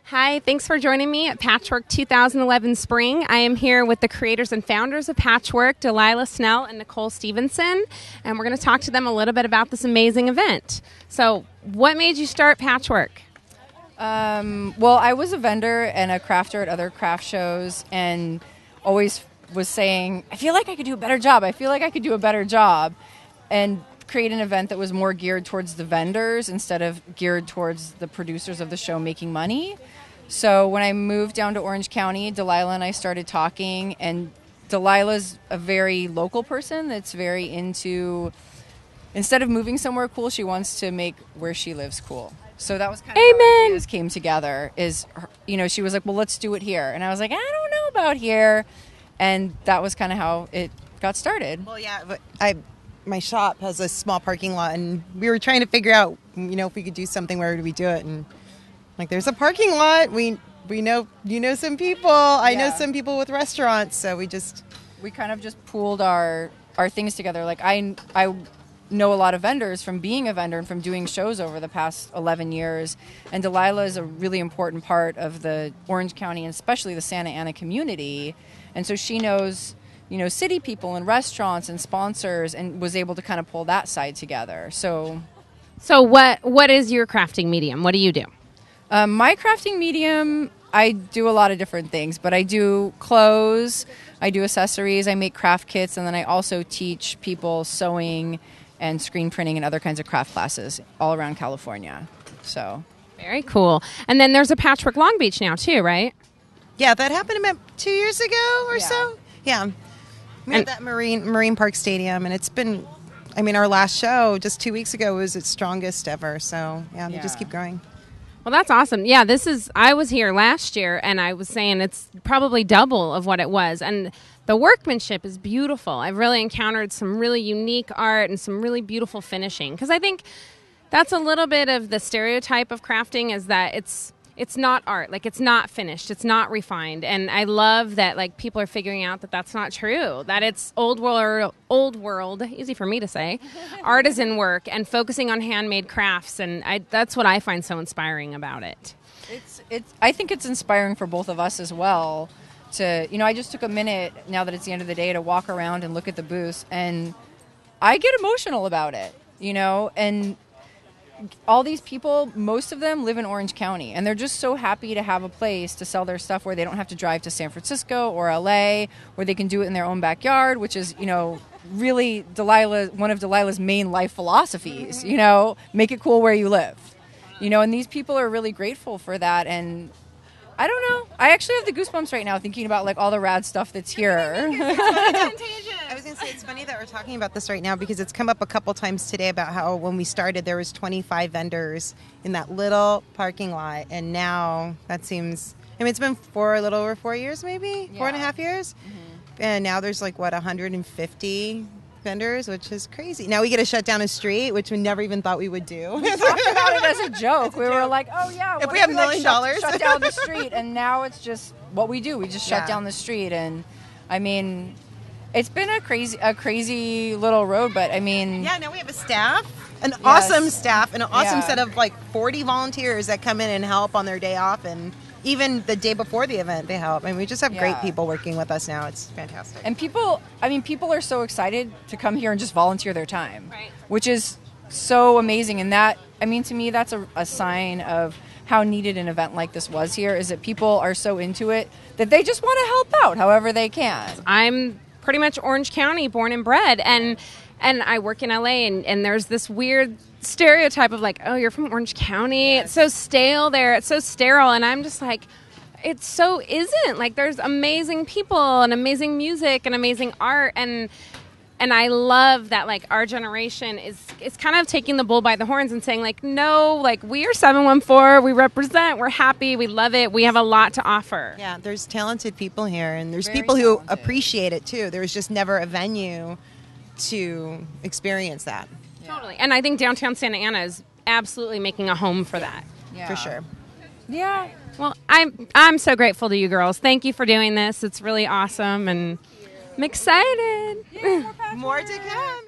Hi, thanks for joining me at Patchwork 2011 Spring. I am here with the creators and founders of Patchwork, Delilah, Snell, and Nicole Stevenson, and we're going to talk to them a little bit about this amazing event. So, what made you start Patchwork? Well, I was a vendor and a crafter at other craft shows and always was saying, I feel like I could do a better job. I feel like I could do a better job. And create an event that was more geared towards the vendors instead of geared towards the producers of the show making money. So when I moved down to Orange County, Delilah and I started talking, and Delilah's a very local person that's very into, instead of moving somewhere cool, she wants to make where she lives cool. So that was kind of how ideas came together. She was like, well, let's do it here. And I was like, I don't know about here. And that was kind of how it got started. Well, yeah, but my shop has a small parking lot, and we were trying to figure out, if we could do something, where would we do it? And like, there's a parking lot. We know, some people. I know some people with restaurants, so we kind of just pooled our things together. Like I know a lot of vendors from being a vendor and from doing shows over the past 11 years. And Delilah is a really important part of the Orange County and especially the Santa Ana community. And so she knows, city people and restaurants and sponsors, and was able to kind of pull that side together. So what is your crafting medium? What do you do? My crafting medium, I do a lot of different things, but I do clothes, I do accessories, I make craft kits, and then I also teach people sewing and screen printing and other kinds of craft classes all around California. So very cool. And then there's a Patchwork Long Beach now too, right? Yeah, that happened about 2 years ago or so. Yeah. We had that Marine Park Stadium, and it's been, our last show just 2 weeks ago was its strongest ever. So, they just keep growing. Well, that's awesome. Yeah, I was here last year, and I was saying it's probably double of what it was. And the workmanship is beautiful. I've really encountered some really unique art and some really beautiful finishing. Because I think that's a little bit of the stereotype of crafting, is that it's not art. Like, it's not finished. It's not refined. And I love that, like, people are figuring out that that's not true, that it's old world, easy for me to say, artisan work and focusing on handmade crafts. And that's what I find so inspiring about it. I think it's inspiring for both of us as well to, I just took a minute now that it's the end of the day to walk around and look at the booths, and I get emotional about it, and all these people, most of them live in Orange County, and they're just so happy to have a place to sell their stuff where they don't have to drive to San Francisco or LA, where they can do it in their own backyard, which is, really one of Delilah's main life philosophies, make it cool where you live, and these people are really grateful for that. And I don't know, I actually have the goosebumps right now thinking about like all the rad stuff that's here. I was going to say, it's funny that we're talking about this right now, because it's come up a couple times today about how when we started there was 25 vendors in that little parking lot, and now that seems, it's been a little over 4 years, maybe 4.5 years, and now there's 150 vendors, which is crazy. Now we get to shut down a street, which we never even thought we would do. We talked about it as a joke. We were like, oh yeah, if we have $1 million, shut down the street, and now it's just what we do. We just shut down the street, and it's been a crazy little road, but now we have a staff, an awesome staff, and an awesome set of 40 volunteers that come in and help on their day off, and even the day before the event they help. We just have great people working with us now. It's fantastic. And people are so excited to come here and just volunteer their time, right, which is so amazing. And that, to me, that's a sign of how needed an event like this was here, is that people are so into it that they just want to help out however they can. I'm pretty much Orange County born and bred, and I work in LA, and there's this weird stereotype of oh, you're from Orange County. Yes. It's so stale there. It's so sterile. And I'm just like, it so isn't. There's amazing people and amazing music and amazing art, and I love that our generation is kind of taking the bull by the horns and saying no, we are 714, we represent, we're happy, we love it, we have a lot to offer. Yeah, there's talented people here, and there's people who appreciate it too. There's just never a venue to experience that. Yeah. Totally. And I think downtown Santa Ana is absolutely making a home for that. Yeah. For sure. Yeah. Well, I'm so grateful to you girls. Thank you for doing this. It's really awesome, and I'm excited. More to come.